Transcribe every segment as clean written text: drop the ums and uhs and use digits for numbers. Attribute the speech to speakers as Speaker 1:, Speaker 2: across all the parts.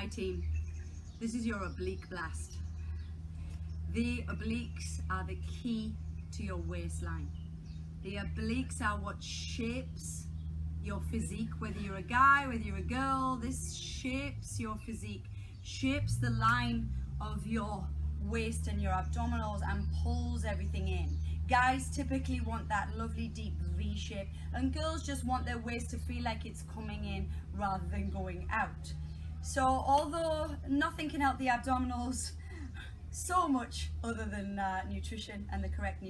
Speaker 1: Hi team, this is your oblique blast. The obliques are the key to your waistline. The obliques are what shapes your physique, whether you're a guy, whether you're a girl. This shapes your physique, shapes the line of your waist and your abdominals and pulls everything in. Guys typically want that lovely deep V shape, and girls just want their waist to feel like it's coming in rather than going out. So although nothing can help the abdominals so much other than nutrition and the correct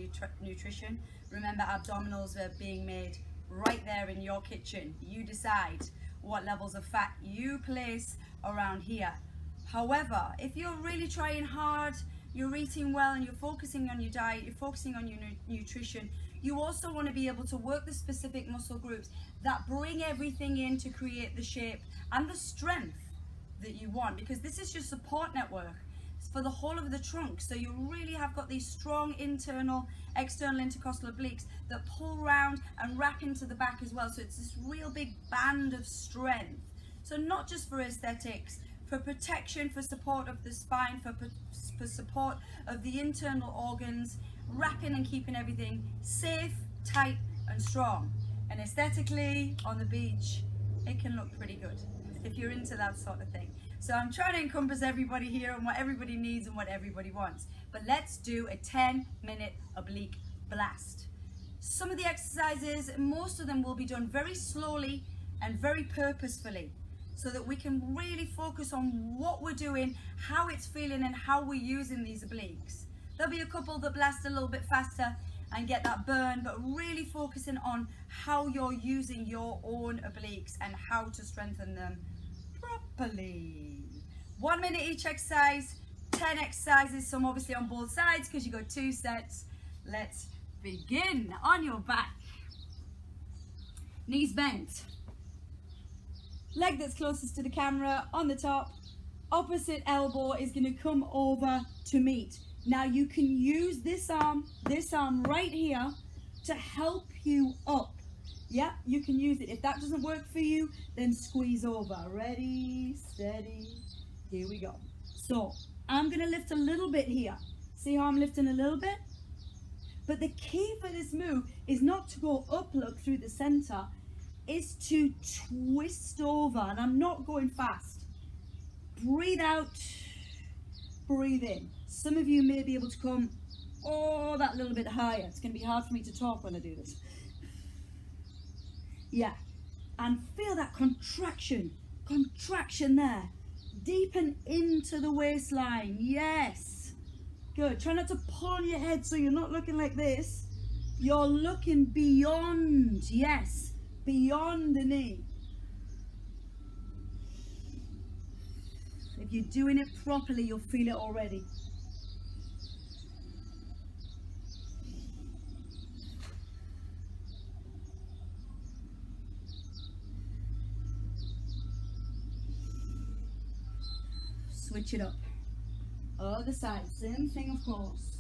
Speaker 1: nutrition, remember abdominals are being made right there in your kitchen. You decide what levels of fat you place around here. However, if you're really trying hard, you're eating well and you're focusing on your diet, you're focusing on your nutrition, you also want to be able to work the specific muscle groups that bring everything in to create the shape and the strength that you want, because this is your support network for the whole of the trunk. So you really have got these strong internal, external intercostal obliques that pull round and wrap into the back as well. So it's this real big band of strength. So not just for aesthetics, for protection, for support of the spine, for support of the internal organs, wrapping and keeping everything safe, tight and strong. And aesthetically, on the beach, it can look pretty good if you're into that sort of thing. So I'm trying to encompass everybody here and what everybody needs and what everybody wants. But let's do a 10-minute oblique blast. Some of the exercises, most of them will be done very slowly and very purposefully, so that we can really focus on what we're doing, how it's feeling and how we're using these obliques. There'll be a couple that blast a little bit faster and get that burn, but really focusing on how you're using your own obliques and how to strengthen them properly. 1 minute each exercise, 10 exercises, some obviously on both sides because you got 2 sets. Let's begin. On your back, knees bent, leg that's closest to the camera on the top, opposite elbow is going to come over to meet. Now you can use this arm right here to help you up. Yeah, you can use it. If that doesn't work for you, then squeeze over. Ready, steady, here we go. So I'm going to lift a little bit here. See how I'm lifting a little bit? But the key for this move is not to go up, look, through the center, is to twist over. And I'm not going fast. Breathe out, breathe in. Some of you may be able to come, that little bit higher. It's going to be hard for me to talk when I do this. Yeah, and feel that contraction there. Deepen into the waistline, yes. Good, try not to pull on your head so you're not looking like this. You're looking beyond, yes, beyond the knee. If you're doing it properly, you'll feel it already. Switch it up. Other side, same thing of course.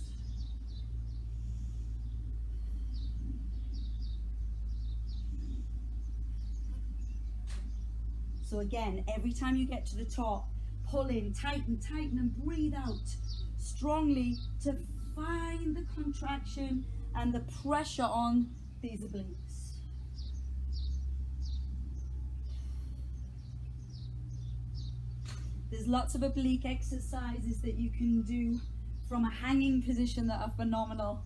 Speaker 1: So again, every time you get to the top, pull in, tighten, tighten and breathe out strongly to find the contraction and the pressure on these obliques. There's lots of oblique exercises that you can do from a hanging position that are phenomenal.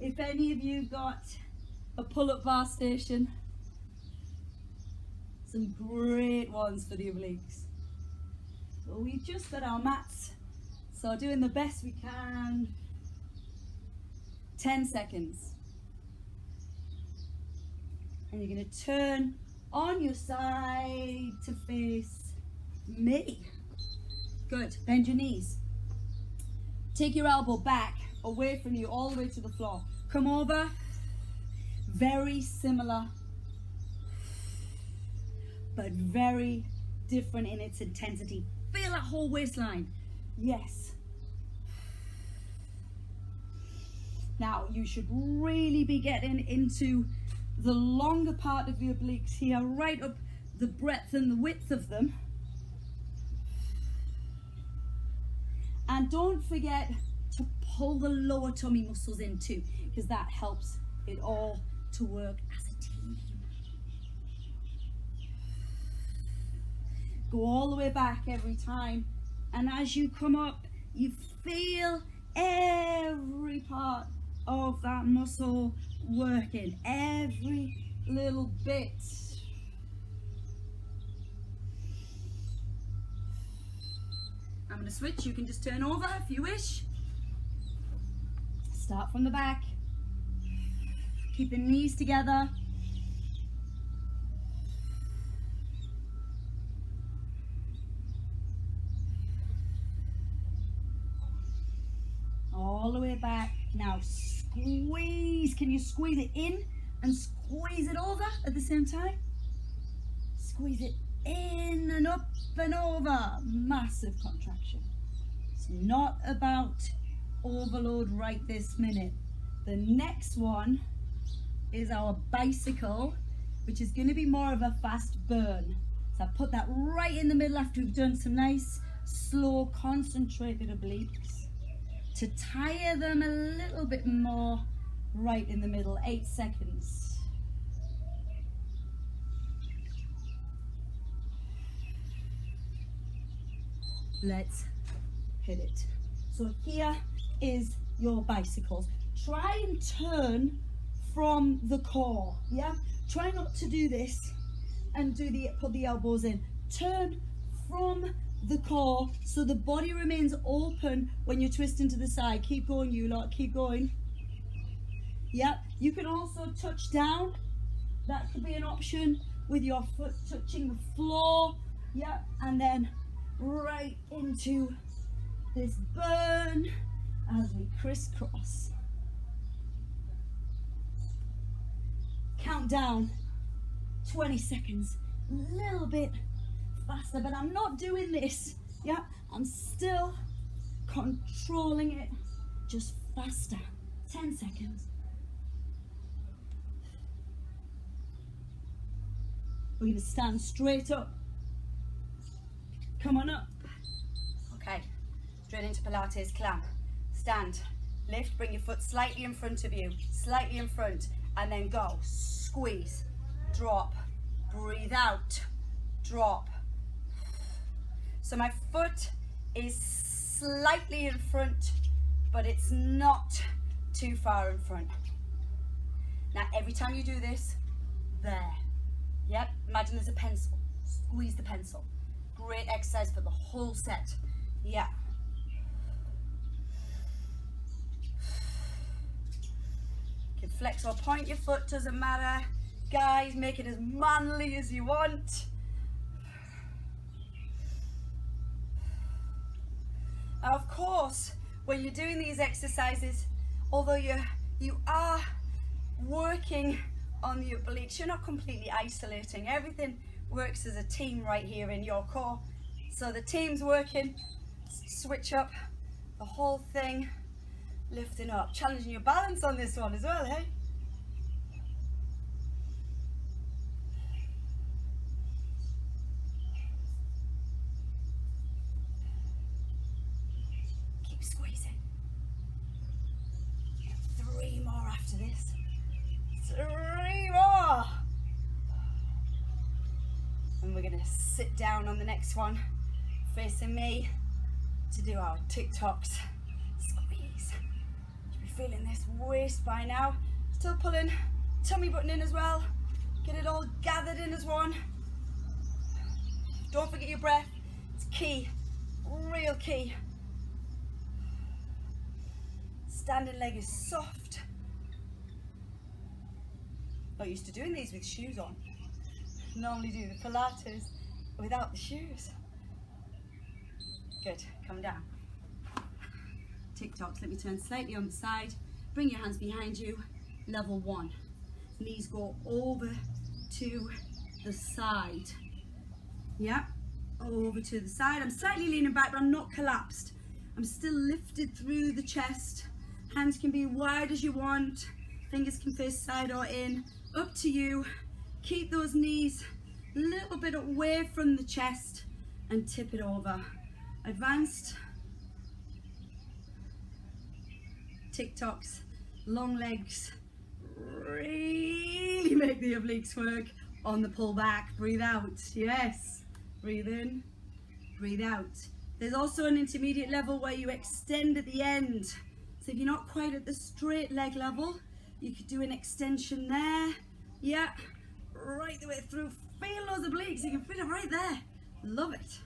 Speaker 1: If any of you got a pull-up bar station, some great ones for the obliques. Well, we've just got our mats, so doing the best we can. 10 seconds. And you're going to turn on your side to face me. Good, bend your knees. Take your elbow back, away from you, all the way to the floor. Come over, very similar, but very different in its intensity. Feel that whole waistline, yes. Now, you should really be getting into the longer part of the obliques here, right up the breadth and the width of them. And don't forget to pull the lower tummy muscles in too, because that helps it all to work as a team. Go all the way back every time, and as you come up, you feel every part of that muscle working, every little bit. I'm going to switch. You can just turn over if you wish. Start from the back. Keep the knees together. All the way back. Now squeeze. Can you squeeze it in and squeeze it over at the same time? Squeeze it in and up and over. Massive contraction. It's not about overload right this minute. The next one is our bicycle, which is going to be more of a fast burn. So I put that right in the middle after we've done some nice, slow, concentrated obliques to tire them a little bit more right in the middle. 8 seconds. Let's hit it. So here is your bicycles. Try and turn from the core, yeah? Try not to do this and put the elbows in. Turn from the core so the body remains open when you twist into the side. Keep going, you lot, keep going. Yeah, you can also touch down. That could be an option with your foot touching the floor. Yeah, and then right into this burn as we crisscross. Count down 20 seconds, a little bit faster, but I'm not doing this. Yeah, I'm still controlling it, just faster. 10 seconds. We're going to stand straight up. Come on up. Okay, straight into Pilates, clamp, stand, lift, bring your foot slightly in front of you, slightly in front, and then go, squeeze, drop, breathe out, drop. So my foot is slightly in front, but it's not too far in front. Now every time you do this, there, yep, imagine there's a pencil, squeeze the pencil. Great exercise for the whole set. Yeah. You can flex or point your foot, doesn't matter. Guys, make it as manly as you want. Now, of course, when you're doing these exercises, although you are working on the obliques, you're not completely isolating. Everything works as a team right here in your core. So the team's working, switch up the whole thing, lifting up, challenging your balance on this one as well, hey? Keep squeezing. 3 more after this. 3 more. And we're going to sit down on the next one, facing me, to do our TikToks. Squeeze. You should be feeling this waist by now. Still pulling tummy button in as well. Get it all gathered in as one. Don't forget your breath. It's key, real key. Standing leg is soft. Not used to doing these with shoes on. Normally do the Pilates without the shoes. Good, come down. TikToks, let me turn slightly on the side. Bring your hands behind you. Level 1. Knees go over to the side. Yeah, over to the side. I'm slightly leaning back, but I'm not collapsed. I'm still lifted through the chest. Hands can be wide as you want. Fingers can face side or in. Up to you. Keep those knees a little bit away from the chest and tip it over. Advanced, TikToks, long legs, really make the obliques work. On the pull back, breathe out, yes, breathe in, breathe out. There's also an intermediate level where you extend at the end. So if you're not quite at the straight leg level, you could do an extension there, yeah, right the way through. Feel those obliques, you can feel it right there, love it.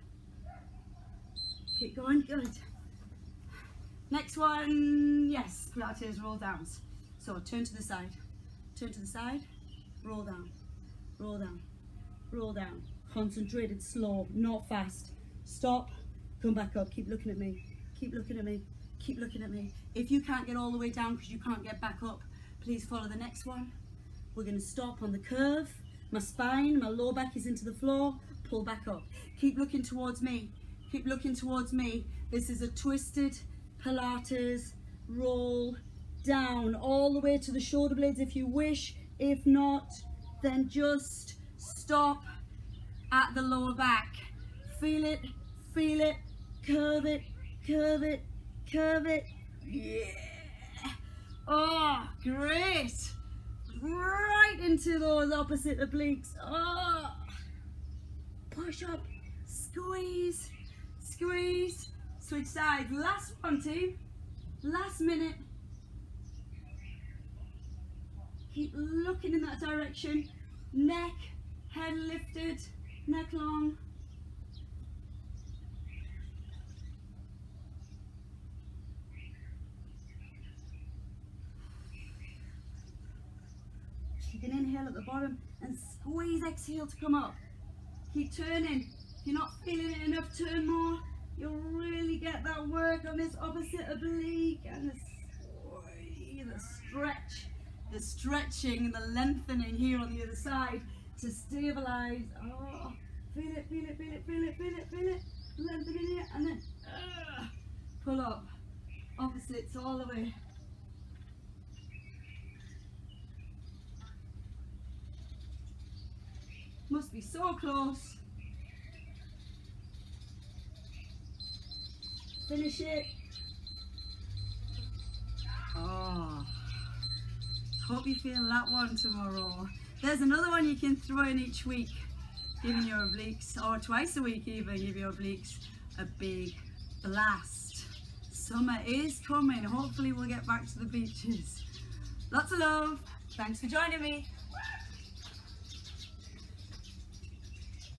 Speaker 1: Keep going, good. Next one, yes, Pilates roll downs. So turn to the side, roll down, roll down, roll down. Concentrated, slow, not fast. Stop, come back up, keep looking at me, keep looking at me, keep looking at me. If you can't get all the way down because you can't get back up, please follow the next one. We're gonna stop on the curve. My spine, my lower back is into the floor, pull back up. Keep looking towards me, keep looking towards me. This is a twisted Pilates roll down all the way to the shoulder blades if you wish. If not, then just stop at the lower back. Feel it, curve it, curve it, curve it. Yeah. Oh, great. Right into those opposite obliques. Oh. Push up, squeeze, squeeze. Switch sides. Last one, team. Last minute. Keep looking in that direction. Neck, head lifted, neck long. You can inhale at the bottom and squeeze, exhale to come up. Keep turning. If you're not feeling it enough, turn more. You'll really get that work on this opposite oblique and the stretch, the stretching and the lengthening here on the other side to stabilize. Oh, feel it, feel it, feel it, feel it, feel it, feel it. Lengthening it and then pull up. Opposites all the way. Must be so close. Finish it. Oh, hope you feel that one tomorrow. There's another one you can throw in each week, giving your obliques, or twice a week even, give your obliques a big blast. Summer is coming. Hopefully we'll get back to the beaches. Lots of love. Thanks for joining me.